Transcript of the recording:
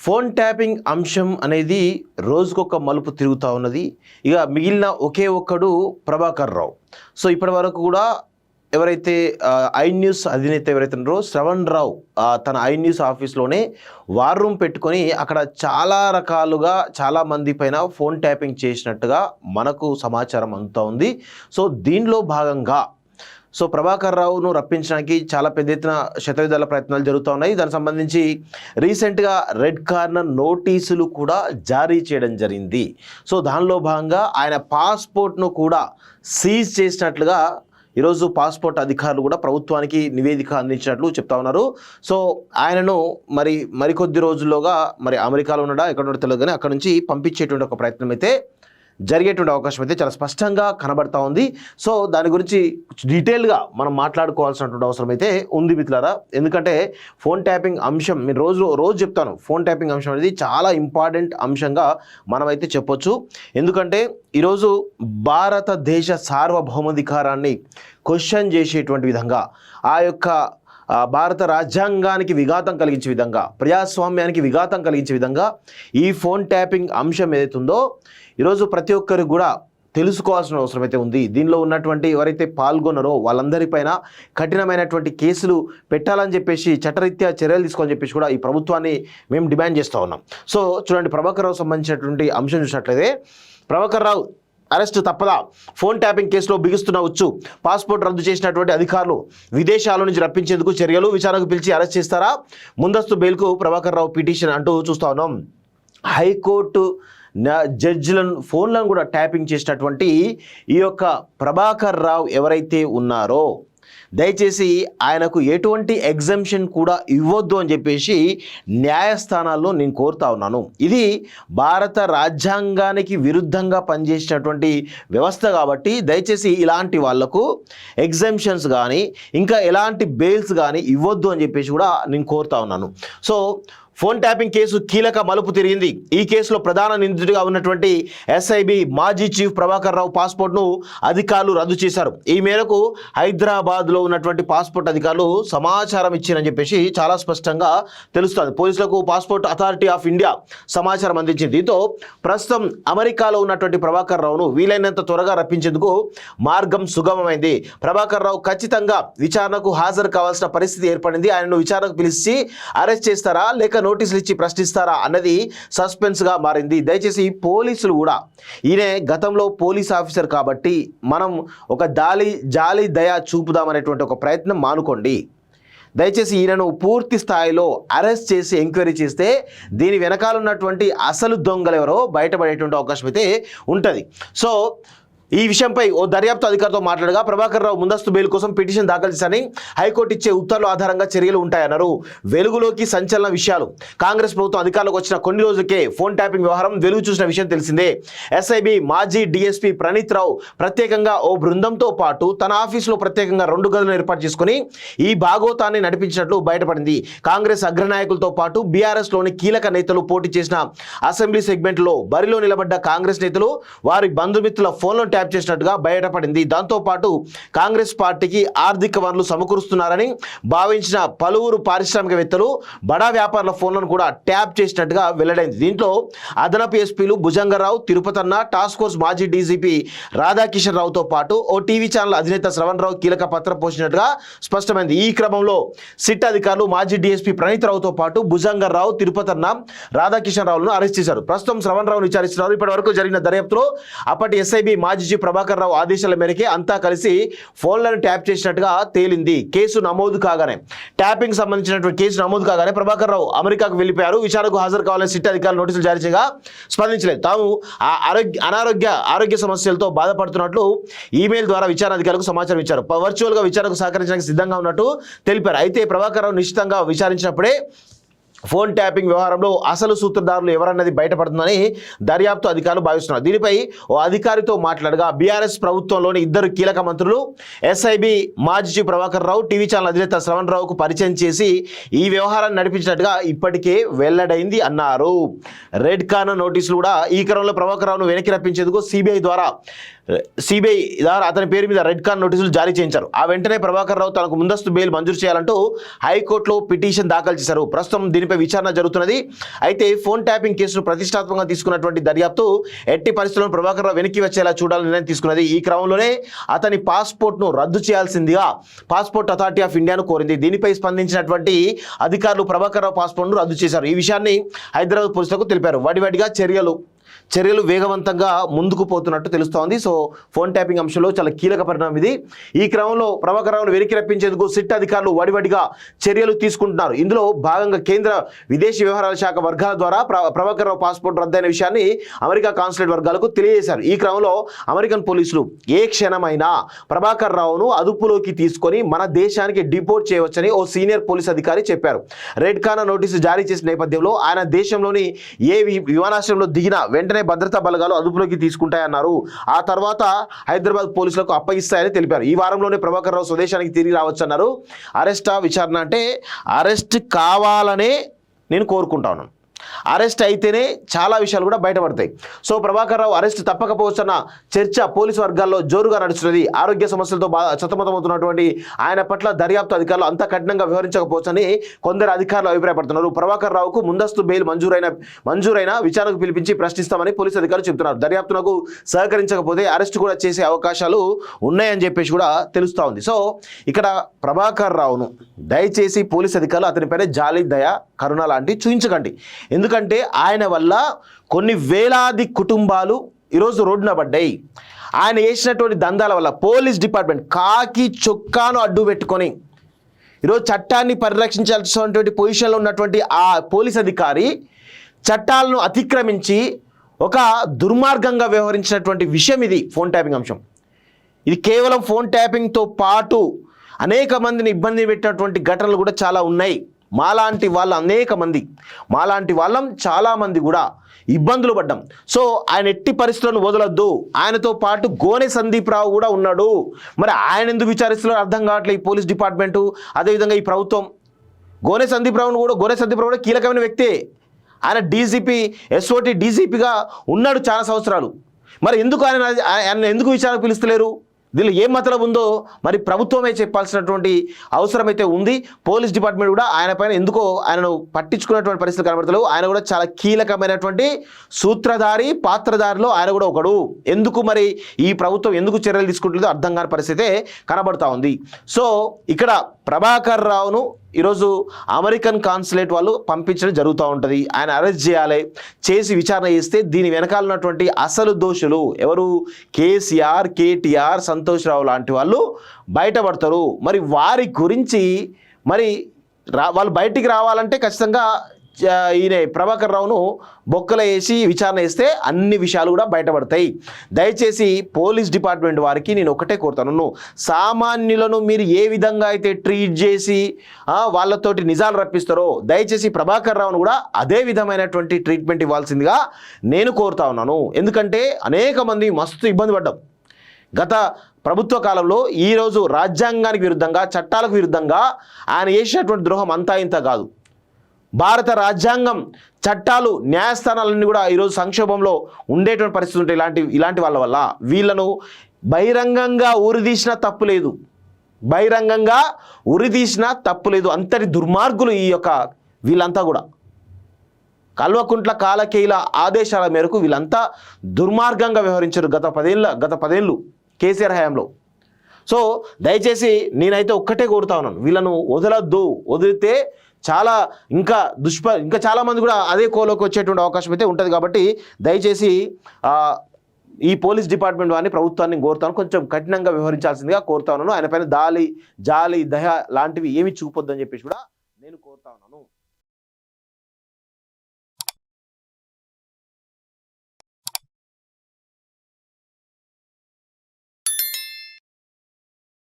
Phone tapping అంశం అనేది రోజుకొక మలుపు తిరుగుతూ ఉన్నది. ఇక మిగిలిన ఒకే ఒక్కడు ప్రభాకర్ రావు. సో ఇప్పటి వరకు కూడా ఎవరైతే ఐ న్యూస్ అధినేత ఎవరైతే ఉన్నారో శ్రవణ్ రావు తన ఐ న్యూస్ ఆఫీస్లోనే వార్ రూమ్ పెట్టుకొని అక్కడ చాలా రకాలుగా చాలామంది పైన ఫోన్ ట్యాపింగ్ చేసినట్టుగా మనకు సమాచారం అందుతూ ఉంది. సో దీనిలో భాగంగా ప్రభాకర్ రావును రప్పించడానికి చాలా పెద్ద ఎత్తున శతవిధాల ప్రయత్నాలు జరుగుతూ ఉన్నాయి. దానికి సంబంధించి రీసెంట్గా రెడ్ కార్నర్ నోటీసులు కూడా జారీ చేయడం జరిగింది. సో దానిలో భాగంగా ఆయన పాస్పోర్ట్ను కూడా సీజ్ చేసినట్లుగా ఈరోజు పాస్పోర్ట్ అధికారులు కూడా ప్రభుత్వానికి నివేదిక అందించినట్లు చెప్తా ఉన్నారు. సో ఆయనను మరికొద్ది రోజుల్లోగా అమెరికాలో ఉన్నాడా ఎక్కడ తెలియదు కానీ అక్కడ నుంచి పంపించేటువంటి ఒక ప్రయత్నం అయితే జరిగేటువంటి అవకాశం అయితే చాలా స్పష్టంగా కనబడతా ఉంది. సో దాని గురించి డీటెయిల్గా మనం మాట్లాడుకోవాల్సినటువంటి అవసరం అయితే ఉంది మిత్రులారా. ఎందుకంటే ఫోన్ ట్యాపింగ్ అంశం నేను రోజు చెప్తాను. ఫోన్ ట్యాపింగ్ అంశం అనేది చాలా ఇంపార్టెంట్ అంశంగా మనమైతే చెప్పొచ్చు. ఎందుకంటే ఈరోజు భారతదేశ సార్వభౌమాధికారాన్ని క్వశ్చన్ చేసేటువంటి విధంగా ఆ యొక్క భారత రాజ్యాంగానికి విఘాతం కలిగించే విధంగా ప్రజాస్వామ్యానికి విఘాతం కలిగించే విధంగా ఈ ఫోన్ ట్యాపింగ్ అంశం ఏదైతుందో ఈరోజు ప్రతి ఒక్కరికి కూడా తెలుసుకోవాల్సిన అవసరం అయితే ఉంది. దీనిలో ఉన్నటువంటి ఎవరైతే పాల్గొన్నారో వాళ్ళందరిపైన కఠినమైనటువంటి కేసులు పెట్టాలని చెప్పేసి చట్టరీత్యా చర్యలు తీసుకోవాలని చెప్పేసి కూడా ఈ ప్రభుత్వాన్ని మేము డిమాండ్ చేస్తూ ఉన్నాం. సో చూడండి, ప్రభాకర్ రావు సంబంధించినటువంటి అంశం చూసినట్లయితే ప్రభాకర్ రావు అరెస్టు తప్పదా? ఫోన్ ట్యాపింగ్ కేసులో బిగుస్తున్న ఉచ్చు. పాస్పోర్ట్ రద్దు చేసినటువంటి అధికారులు విదేశాల నుంచి రప్పించేందుకు చర్యలు. విచారణకు పిలిచి అరెస్ట్ చేస్తారా? ముందస్తు బెయిల్కు ప్రభాకర్ రావు పిటిషన్ అంటూ చూస్తా ఉన్నాం. హైకోర్టు జడ్జిలను ఫోన్లను కూడా ట్యాపింగ్ చేసినటువంటి ఈ యొక్క ప్రభాకర్ రావు ఎవరైతే ఉన్నారో దయచేసి ఆయనకు ఎటువంటి ఎగ్జంప్షన్ కూడా ఇవ్వద్దు అని చెప్పేసి న్యాయస్థానాల్లో నేను కోరుతా ఉన్నాను. ఇది భారత రాజ్యాంగానికి విరుద్ధంగా పనిచేసినటువంటి వ్యవస్థ కాబట్టి దయచేసి ఇలాంటి వాళ్లకు ఎగ్జంప్షన్స్ కానీ ఇంకా ఎలాంటి బెయిల్స్ కానీ ఇవ్వద్దు అని చెప్పేసి కూడా నేను కోరుతా ఉన్నాను. సో ఫోన్ ట్యాపింగ్ కేసు కీలక మలుపు తిరిగింది. ఈ కేసులో ప్రధాన నిందితుడిగా ఉన్నటువంటి ఎస్ఐబి మాజీ చీఫ్ ప్రభాకర్ రావు పాస్పోర్ట్ను అధికారులు రద్దు చేశారు. ఈ మేరకు హైదరాబాద్లో ఉన్నటువంటి పాస్పోర్ట్ అధికారులు సమాచారం ఇచ్చారని చెప్పేసి చాలా స్పష్టంగా తెలుస్తుంది. పోలీసులకు పాస్పోర్ట్ అథారిటీ ఆఫ్ ఇండియా సమాచారం అందించింది. దీంతో ప్రస్తుతం అమెరికాలో ఉన్నటువంటి ప్రభాకర్ రావును వీలైనంత త్వరగా రప్పించేందుకు మార్గం సుగమమైంది. ప్రభాకర్ రావు ఖచ్చితంగా విచారణకు హాజరు కావాల్సిన పరిస్థితి ఏర్పడింది. ఆయనను విచారణకు పిలిచి అరెస్ట్ చేస్తారా లేక నోటీసులు ఇచ్చి ప్రశ్నిస్తారా అన్నది సస్పెన్స్గా మారింది. దయచేసి పోలీసులు కూడా ఈయన గతంలో పోలీస్ ఆఫీసర్ కాబట్టి మనం ఒక జాలి దయ చూపుదామనేటువంటి ఒక ప్రయత్నం మానుకోండి. దయచేసి ఈయనను పూర్తి స్థాయిలో అరెస్ట్ చేసి ఎంక్వైరీ చేస్తే దీని వెనకాల ఉన్నటువంటి అసలు దొంగలు ఎవరో బయటపడేటువంటి అవకాశం అయితే ఉంటుంది. సో ఈ విషయంపై ఓ దర్యాప్తు అధికారితో మాట్లాడగా ప్రభాకర్ రావు ముందస్తు బెయిల్ కోసం పిటిషన్ దాఖలు చేశారని హైకోర్టు ఇచ్చే ఉత్తర్వుల ఆధారంగా చర్యలు ఉంటాయన్నారు. వెలుగులోకి సంచలన విషయాలు. కాంగ్రెస్ ప్రభుత్వం అధికారంలోకి వచ్చిన కొన్ని రోజులకే ఫోన్ ట్యాపింగ్ వ్యవహారం వెలుగు చూసిన విషయం తెలిసిందే. ఎస్ఐబి మాజీ డిఎస్పీ ప్రణీత్ రావు ప్రత్యేకంగా ఓ బృందంతో పాటు తన ఆఫీసులో ప్రత్యేకంగా 2 గదులను ఏర్పాటు చేసుకుని ఈ భాగోతాన్ని నడిపించినట్లు బయటపడింది. కాంగ్రెస్ అగ్రనాయకులతో పాటు బీఆర్ఎస్లోని కీలక నేతలు పోటీ చేసిన అసెంబ్లీ సెగ్మెంట్లో బరిలో నిలబడ్డ కాంగ్రెస్ నేతలు వారి బంధుమిత్రుల ఫోన్లను ట్యాప్ చేసినట్టుగా బయటపడింది. దాంతోపాటు కాంగ్రెస్ పార్టీకి ఆర్థిక వనరులు సమకూరుస్తున్నారని భావించిన పలువురు పారిశ్రామికవేత్తలు బడా వ్యాపారుల ఫోన్లను కూడా ట్యాప్ చేసినట్టుగా వెల్లడైంది. దీంట్లో అదనపు ఎస్పీలు భుజంగరావు, తిరుపతన్న, టాస్క్ ఫోర్స్ మాజీ డీజీపీ రాధాకిషన్ రావుతో పాటు ఓ టీవీ ఛానల్ అధినేత శ్రవణ్ రావు కీలక పాత్ర పోషించినట్టుగా స్పష్టమైంది. ఈ క్రమంలో సిట్ అధికారులు మాజీ డీఎస్పీ ప్రణీత్ రావుతో పాటు భుజంగరావు, తిరుపతన్న, రాధాకిషన్ రావులను అరెస్ట్ చేశారు. ప్రస్తుతం శ్రవణ్ రావును విచారిస్తున్నారు. ఇప్పటి వరకు జరిగిన దర్యాప్తులో అప్పటి ఎస్ఐబి మాజీ ప్రభాకర్ రావు ఆదేశాల మేరకే అంతా కలిసి ఫోన్లను ట్యాప్ చేసినట్టుగా తేలింది. కేసు నమోదు కాగానే ట్యాపింగ్ సంబంధించినటువంటి కేసు నమోదు కాగానే ప్రభాకర్ రావు అమెరికాకు వెళ్ళిపోయారు. విచారణకు హాజరు కావాలని సిట్ అధికారులు నోటీసులు జారీ చేయగా స్పందించలేదు. తాము ఆరోగ్య సమస్యలతో బాధపడుతున్నట్లు ఈమెయిల్ ద్వారా విచారణ అధికారులకు సమాచారం ఇచ్చారు. వర్చువల్గా విచారణకు సహకరించడానికి సిద్ధంగా ఉన్నట్టు తెలిపారు. అయితే ప్రభాకర్ రావు నిశ్చితంగా విచారించినప్పుడే ఫోన్ ట్యాపింగ్ వ్యవహారంలో అసలు సూత్రధారులు ఎవరన్నది బయటపడుతుందని దర్యాప్తు అధికారులు భావిస్తున్నారు. దీనిపై ఓ అధికారితో మాట్లాడగా బీఆర్ఎస్ ప్రభుత్వంలోని 2 కీలక మంత్రులు ఎస్ఐబి మాజీ chief Prabhakar Rao TV channel అధినేత శ్రవణ్ రావుకు పరిచయం చేసి ఈ వ్యవహారాన్ని నడిపించినట్టుగా ఇప్పటికే వెల్లడైంది అన్నారు. రెడ్ కార్నర్ నోటీసులు కూడా ఈ క్రమంలో ప్రభాకర్ రావును వెనక్కి రప్పించేందుకు సిబిఐ ద్వారా సిబిఐ ద్వారా అతని పేరు మీద రెడ్ కార్డ్ నోటీసులు జారీ చేయించారు. ఆ వెంటనే ప్రభాకర్ రావు తనకు ముందస్తు బెయిల్ మంజూరు చేయాలంటూ హైకోర్టులో పిటిషన్ దాఖలు చేశారు. ప్రస్తుతం దీనిపై విచారణ జరుగుతున్నది. అయితే ఫోన్ ట్యాపింగ్ కేసును ప్రతిష్టాత్మకంగా తీసుకున్నటువంటి దర్యాప్తు ఎట్టి పరిస్థితుల్లో ప్రభాకర్ రావు వెనక్కి వచ్చేలా చూడాలని నిర్ణయం తీసుకున్నది. ఈ క్రమంలోనే అతని పాస్పోర్ట్ను రద్దు చేయాల్సిందిగా పాస్పోర్ట్ అథారిటీ ఆఫ్ ఇండియాను కోరింది. దీనిపై స్పందించినటువంటి అధికారులు ప్రభాకర్ రావు పాస్పోర్ట్ను రద్దు చేశారు. ఈ విషయాన్ని హైదరాబాద్ పోలీసులకు తెలిపారు. వడివడిగా చర్యలు వేగవంతంగా ముందుకు పోతున్నట్టు తెలుస్తోంది. సో ఫోన్ ట్యాపింగ్ అంశంలో చాలా కీలక పరిణామం ఇది. ఈ క్రమంలో ప్రభాకర్ రావును వెనక్కి రప్పించేందుకు సిట్ అధికారులు వడివడిగా చర్యలు తీసుకుంటున్నారు. ఇందులో భాగంగా కేంద్ర విదేశీ వ్యవహారాల శాఖ వర్గాల ద్వారా ప్రభాకర్ రావు పాస్పోర్ట్ రద్దయిన విషయాన్ని అమెరికా కాన్సులేట్ వర్గాలకు తెలియజేశారు. ఈ క్రమంలో అమెరికన్ పోలీసులు ఏ క్షణమైనా ప్రభాకర్ రావును అదుపులోకి తీసుకొని మన దేశానికి డిపోర్ట్ చేయవచ్చని ఓ సీనియర్ పోలీస్ అధికారి చెప్పారు. రెడ్ కార్నర్ నోటీసు జారీ చేసిన నేపథ్యంలో ఆయన దేశంలోని ఏ విమానాశ్రయంలో దిగినా వెంటనే భద్రతా బలగాలు అదుపులోకి తీసుకుంటాయన్నారు. ఆ తర్వాత హైదరాబాద్ పోలీసులకు అప్పగిస్తాయని తెలిపారు. ఈ వారంలోనే ప్రభాకర్ రావు స్వదేశానికి తిరిగి రావచ్చన్నారు. అరెస్టా విచారణ అంటే అరెస్ట్ కావాలనే నేను కోరుకుంటాను. అరెస్ట్ అయితేనే చాలా విషయాలు కూడా బయటపడతాయి. సో ప్రభాకర్ రావు అరెస్ట్ తప్పకపోవచ్చన్న చర్చ పోలీసు వర్గాల్లో జోరుగా నడుస్తున్నది. ఆరోగ్య సమస్యలతో సతమతమవుతున్నటువంటి ఆయన పట్ల దర్యాప్తు అధికారులు అంత కఠినంగా వ్యవహరించకపోవచ్చని కొందరు అధికారులు అభిప్రాయపడుతున్నారు. ప్రభాకర్ రావుకు ముందస్తు బెయిల్ మంజూరైన విచారణకు పిలిపించి ప్రశ్నిస్తామని పోలీసు అధికారులు చెబుతున్నారు. దర్యాప్తునకు సహకరించకపోతే అరెస్ట్ కూడా చేసే అవకాశాలు ఉన్నాయని చెప్పేసి కూడా తెలుస్తూ ఉంది. సో ఇక్కడ ప్రభాకర్ రావును దయచేసి పోలీసు అధికారులు అతనిపైన జాలి, దయ, కరుణ లాంటివి చూపించకండి. ఎందుకంటే ఆయన వల్ల కొన్ని వేలాది కుటుంబాలు ఈరోజు రోడ్డున పడ్డాయి. ఆయన చేసినటువంటి దందాల వల్ల పోలీస్ డిపార్ట్మెంట్ కాకి చొక్కాను అడ్డు పెట్టుకొని ఈరోజు చట్టాన్ని పరిరక్షించాల్సినటువంటి పొజిషన్లో ఉన్నటువంటి ఆ పోలీస్ అధికారి చట్టాలను అతిక్రమించి ఒక దుర్మార్గంగా వ్యవహరించినటువంటి విషయం ఇది ఫోన్ ట్యాపింగ్ అంశం. ఇది కేవలం ఫోన్ ట్యాపింగ్తో పాటు అనేక మందిని ఇబ్బంది పెట్టినటువంటి ఘటనలు కూడా చాలా ఉన్నాయి. మాలాంటి వాళ్ళం చాలామంది కూడా ఇబ్బందులు పడ్డాం. సో ఆయన ఎట్టి పరిస్థితులను వదలొద్దు. ఆయనతో పాటు గోనె సందీప్ రావు కూడా ఉన్నాడు. మరి ఆయన ఎందుకు విచారిస్తున్నారో అర్థం కావట్లేదు ఈ పోలీస్ డిపార్ట్మెంటు, అదేవిధంగా ఈ ప్రభుత్వం. గోనె సందీప్ రావు కూడా కీలకమైన వ్యక్తే. ఆయన డీజీపీ ఎస్ఓటీ డీజీపీగా ఉన్నాడు చాలా సంవత్సరాలు. మరి ఎందుకు ఆయన ఎందుకు విచారణకు పిలుస్తలేరు? దీనిలో ఏం మతలబు ఉందో మరి ప్రభుత్వమే చెప్పాల్సినటువంటి అవసరం అయితే ఉంది. పోలీస్ డిపార్ట్మెంట్ కూడా ఆయన పైన ఎందుకో ఆయనను పట్టించుకున్నటువంటి పరిస్థితులు కనబడతలేవు. ఆయన కూడా చాలా కీలకమైనటువంటి సూత్రధారి, పాత్రధారిలో ఆయన కూడా ఒకడు. ఎందుకు మరి ఈ ప్రభుత్వం ఎందుకు చర్యలు తీసుకుంటుందో అర్థం కాని పరిస్థితే కనబడతా ఉంది. సో ఇక్కడ ప్రభాకర్ రావును ఈరోజు అమెరికన్ కాన్సులేట్ వాళ్ళు పంపించడం జరుగుతూ ఉంటుంది. ఆయన అరెస్ట్ చేసి విచారణ చేస్తే దీని వెనకాల ఉన్నటువంటి అసలు దోషులు ఎవరు? కేసీఆర్, కేటీఆర్, సంతోష్ రావు లాంటి వాళ్ళు బయటపడతారు. మరి వారి గురించి వాళ్ళు బయటికి రావాలంటే ఖచ్చితంగా ఈయన ప్రభాకర్ రావును బొక్కలు వేసి విచారణ చేస్తే అన్ని విషయాలు కూడా బయటపడతాయి. దయచేసి పోలీస్ డిపార్ట్మెంట్ వారికి నేను ఒకటే కోరుతాను, సామాన్యులను మీరు ఏ విధంగా అయితే ట్రీట్ చేసి వాళ్ళతోటి నిజాలు రప్పిస్తారో దయచేసి ప్రభాకర్ రావును కూడా అదే విధమైనటువంటి ట్రీట్మెంట్ ఇవ్వాల్సిందిగా నేను కోరుతా ఉన్నాను. ఎందుకంటే అనేక మంది మస్తు ఇబ్బంది పడ్డాం గత ప్రభుత్వ కాలంలో. ఈరోజు రాజ్యాంగానికి విరుద్ధంగా, చట్టాలకు విరుద్ధంగా ఆయన చేసినటువంటి ద్రోహం అంతా ఇంత కాదు. భారత రాజ్యాంగం, చట్టాలు, న్యాయస్థానాలన్నీ కూడా ఈరోజు సంక్షోభంలో ఉండేటువంటి పరిస్థితి ఉంటాయి. ఇలాంటి వాళ్ళ వల్ల వీళ్ళను బహిరంగంగా ఉరిదీసినా తప్పు లేదు. అంతటి దుర్మార్గులు వీళ్ళంతా కూడా. కల్వకుంట్ల కాలకేయుల ఆదేశాల మేరకు వీళ్ళంతా దుర్మార్గంగా వ్యవహరించారు గత పదేళ్ళు కేసీఆర్ హయాంలో. సో దయచేసి నేనైతే ఒక్కటే కోరుతా ఉన్నాను, వీళ్ళను వదలొద్దు. వదిలితే చాలా ఇంకా చాలామంది కూడా అదే కోలోకి వచ్చేటువంటి అవకాశం అయితే ఉంటుంది. కాబట్టి దయచేసి ఈ పోలీస్ డిపార్ట్మెంట్ వారిని, ప్రభుత్వాన్ని కోరుతాను, కొంచెం కఠినంగా వ్యవహరించాల్సిందిగా కోరుతా ఉన్నాను. ఆయన పైన జాలి, దయ లాంటివి ఏమి చూపొద్దని చెప్పేసి కూడా నేను కోరుతా ఉన్నాను.